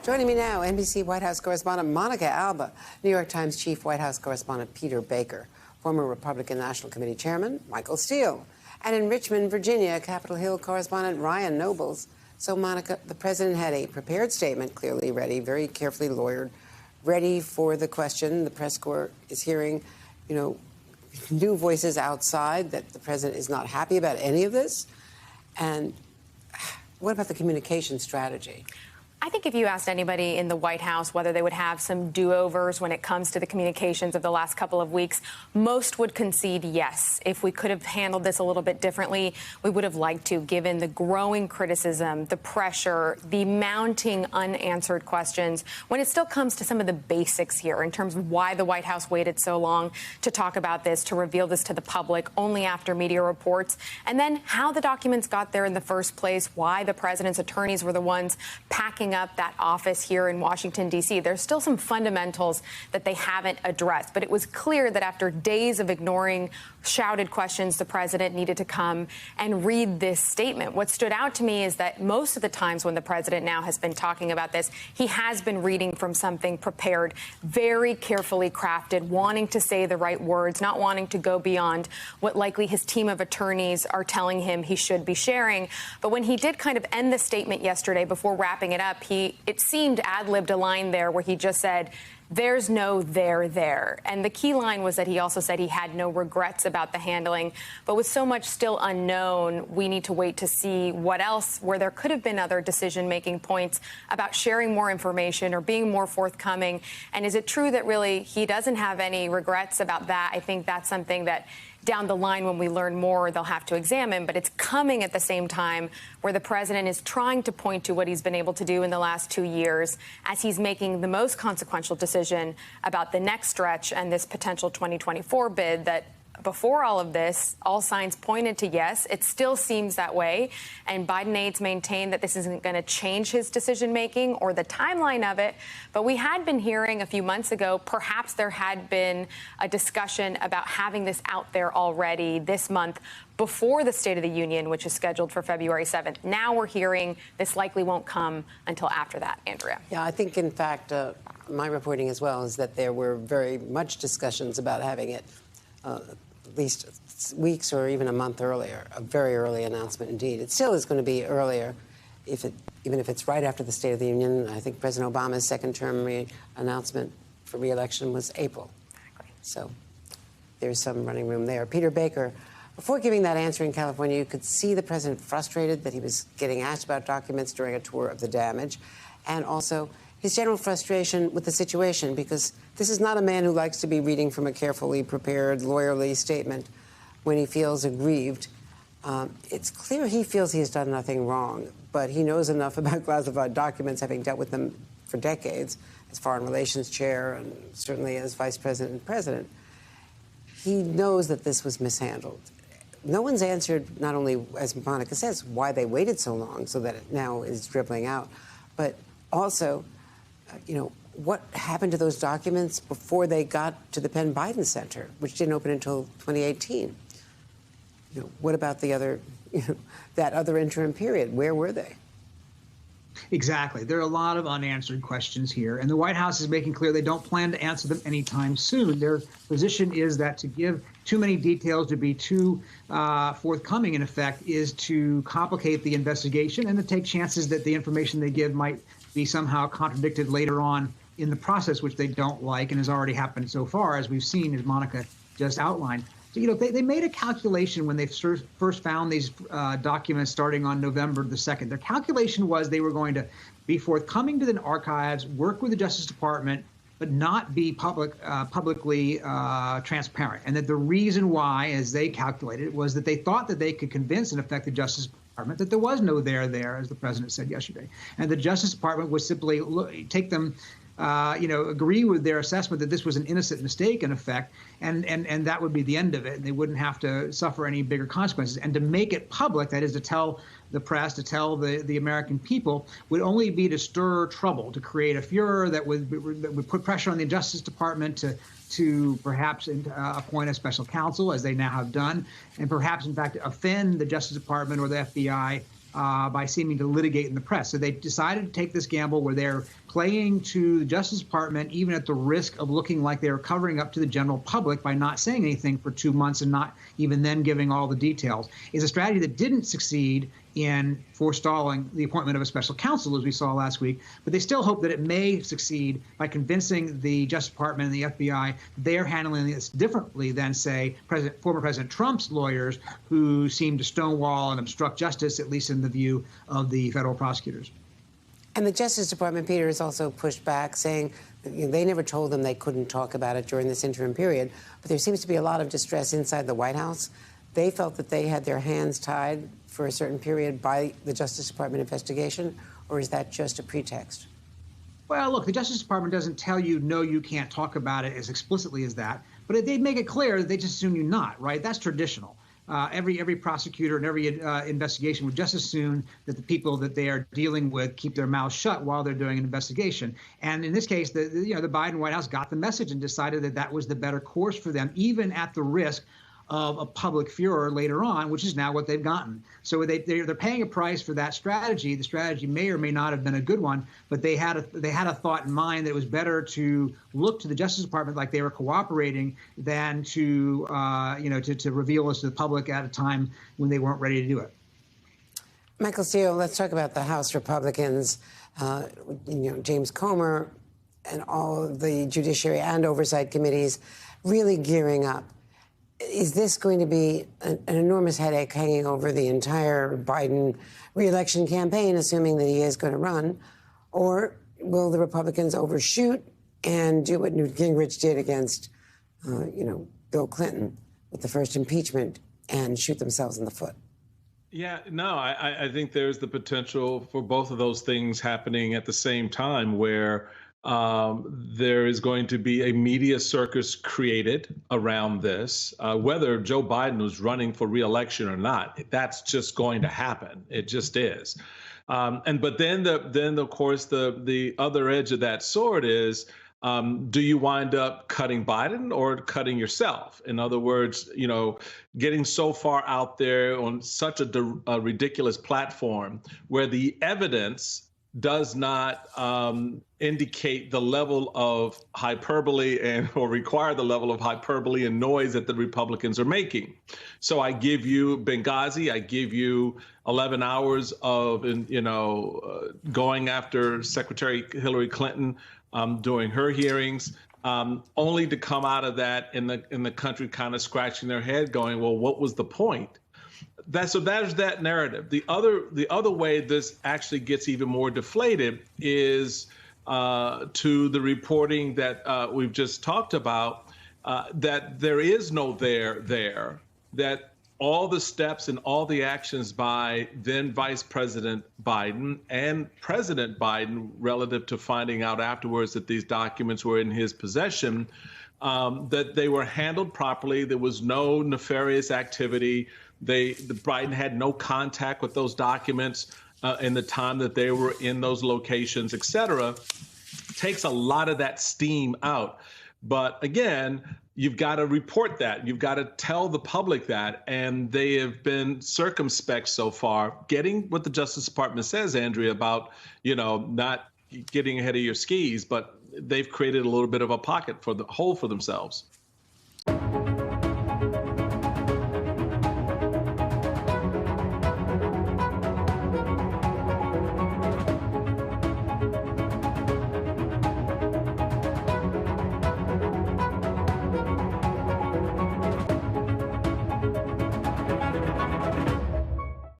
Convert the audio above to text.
Joining me now, NBC White House correspondent Monica Alba, New York Times chief White House correspondent Peter Baker, former Republican National Committee chairman Michael Steele, and in Richmond, Virginia, Capitol Hill correspondent Ryan Nobles. So, Monica, the president had a prepared statement, clearly ready, very carefully lawyered, ready for the question. The press corps is hearing, new voices outside that the president is not happy about any of this. And what about the communication strategy? I think if you asked anybody in the White House whether they would have some do-overs when it comes to the communications of the last couple of weeks, most would concede yes. If we could have handled this a little bit differently, we would have liked to, given the growing criticism, the pressure, the mounting unanswered questions, when it still comes to some of the basics here in terms of why the White House waited so long to talk about this, to reveal this to the public only after media reports, and then how the documents got there in the first place, why the president's attorneys were the ones packing up that office here in Washington, D.C. There's still some fundamentals that they haven't addressed. But it was clear that after days of ignoring shouted questions, the president needed to come and read this statement. What stood out to me is that most of the times when the president now has been talking about this, he has been reading from something prepared, very carefully crafted, wanting to say the right words, not wanting to go beyond what likely his team of attorneys are telling him he should be sharing. But when he did kind of end the statement yesterday before wrapping it up, it seemed ad-libbed a line there where he just said, "There's no there." And the key line was that he also said he had no regrets about the handling. But with so much still unknown, we need to wait to see what else, where there could have been other decision-making points about sharing more information or being more forthcoming. And is it true that really he doesn't have any regrets about that? I think that's something that down the line, when we learn more, they'll have to examine. But it's coming at the same time where the president is trying to point to what he's been able to do in the last 2 years as he's making the most consequential decision about the next stretch and this potential 2024 bid that before all of this, all signs pointed to yes. It still seems that way. And Biden aides maintain that this isn't going to change his decision-making or the timeline of it. But we had been hearing a few months ago, perhaps there had been a discussion about having this out there already this month before the State of the Union, which is scheduled for February 7th. Now we're hearing this likely won't come until after that, Andrea. Yeah, I think, in fact, my reporting as well is that there were very much discussions about having it at least weeks or even a month earlier, a very early announcement indeed. It still is going to be earlier, even if it's right after the State of the Union. I think President Obama's second-term announcement for re-election was April. Exactly. So there's some running room there. Peter Baker, before giving that answer in California, you could see the president frustrated that he was getting asked about documents during a tour of the damage, and also his general frustration with the situation, because this is not a man who likes to be reading from a carefully prepared, lawyerly statement when he feels aggrieved. It's clear he feels he has done nothing wrong, but he knows enough about classified documents, having dealt with them for decades as Foreign Relations Chair and certainly as Vice President and President. He knows that this was mishandled. No one's answered, not only, as Monica says, why they waited so long so that it now is dribbling out, but also what happened to those documents before they got to the Penn Biden Center, which didn't open until 2018? What about the other, that other interim period? Where were they? Exactly. There are a lot of unanswered questions here, and the White House is making clear they don't plan to answer them anytime soon. Their position is that to give too many details, to be too forthcoming, in effect, is to complicate the investigation and to take chances that the information they give might be somehow contradicted later on in the process, which they don't like and has already happened so far, as we've seen, as Monica just outlined. So, they made a calculation when they first found these documents starting on November the 2nd. Their calculation was they were going to be forthcoming to the archives, work with the Justice Department, but not be publicly transparent. And that the reason why, as they calculated, was that they thought that they could convince, in effect, the Justice Department that there was no there, as the president said yesterday. And the Justice Department would simply take them, agree with their assessment that this was an innocent mistake, in effect, and that would be the end of it. And they wouldn't have to suffer any bigger consequences. And to make it public, that is to tell the press, to tell the American people, would only be to stir trouble, to create a furor that would put pressure on the Justice Department to perhaps appoint a special counsel, as they now have done, and perhaps, in fact, offend the Justice Department or the FBI by seeming to litigate in the press. So they decided to take this gamble where they're playing to the Justice Department, even at the risk of looking like they're covering up to the general public by not saying anything for 2 months and not even then giving all the details. Is a strategy that didn't succeed in forestalling the appointment of a special counsel, as we saw last week, but they still hope that it may succeed by convincing the Justice Department and the FBI they're handling this differently than, say, former President Trump's lawyers, who seem to stonewall and obstruct justice, at least in the view of the federal prosecutors. And the Justice Department, Peter, has also pushed back, saying they never told them they couldn't talk about it during this interim period. But there seems to be a lot of distress inside the White House. They felt that they had their hands tied for a certain period by the Justice Department investigation, or is that just a pretext? Well, look, the Justice Department doesn't tell you, no, you can't talk about it as explicitly as that, but they make it clear that they just assume you not, right? That's traditional. Every prosecutor and every investigation would just assume that the people that they are dealing with keep their mouths shut while they're doing an investigation. And in this case, the Biden White House got the message and decided that that was the better course for them, even at the risk of a public furor later on, which is now what they've gotten. So they're paying a price for that strategy. The strategy may or may not have been a good one, but they had a thought in mind that it was better to look to the Justice Department like they were cooperating than to reveal this to the public at a time when they weren't ready to do it. Michael Steele, let's talk about the House Republicans. James Comer and all of the Judiciary and Oversight committees really gearing up. Is this going to be an enormous headache hanging over the entire Biden re-election campaign, assuming that he is going to run? Or will the Republicans overshoot and do what Newt Gingrich did against, Bill Clinton with the first impeachment and shoot themselves in the foot? Yeah, no, I think there's the potential for both of those things happening at the same time, where there is going to be a media circus created around this, whether Joe Biden was running for re-election or not. That's just going to happen. It just is. But then of course, the other edge of that sword is, do you wind up cutting Biden or cutting yourself? In other words, getting so far out there on such a ridiculous platform where the evidence does not indicate the level of hyperbole or require the level of hyperbole and noise that the Republicans are making. So I give you Benghazi, I give you 11 hours of, going after Secretary Hillary Clinton during her hearings, only to come out of that in the country kind of scratching their head going, well, what was the point? So there's that narrative. The other way this actually gets even more deflated is to the reporting that we've just talked about, that there is no there, that all the steps and all the actions by then Vice President Biden and President Biden relative to finding out afterwards that these documents were in his possession, that they were handled properly. There was no nefarious activity. Biden had no contact with those documents in the time that they were in those locations, et cetera. Takes a lot of that steam out. But again, you've got to report that. You've got to tell the public that. And they have been circumspect so far, getting what the Justice Department says, Andrea, about, not getting ahead of your skis, but they've created a little bit of a hole for themselves.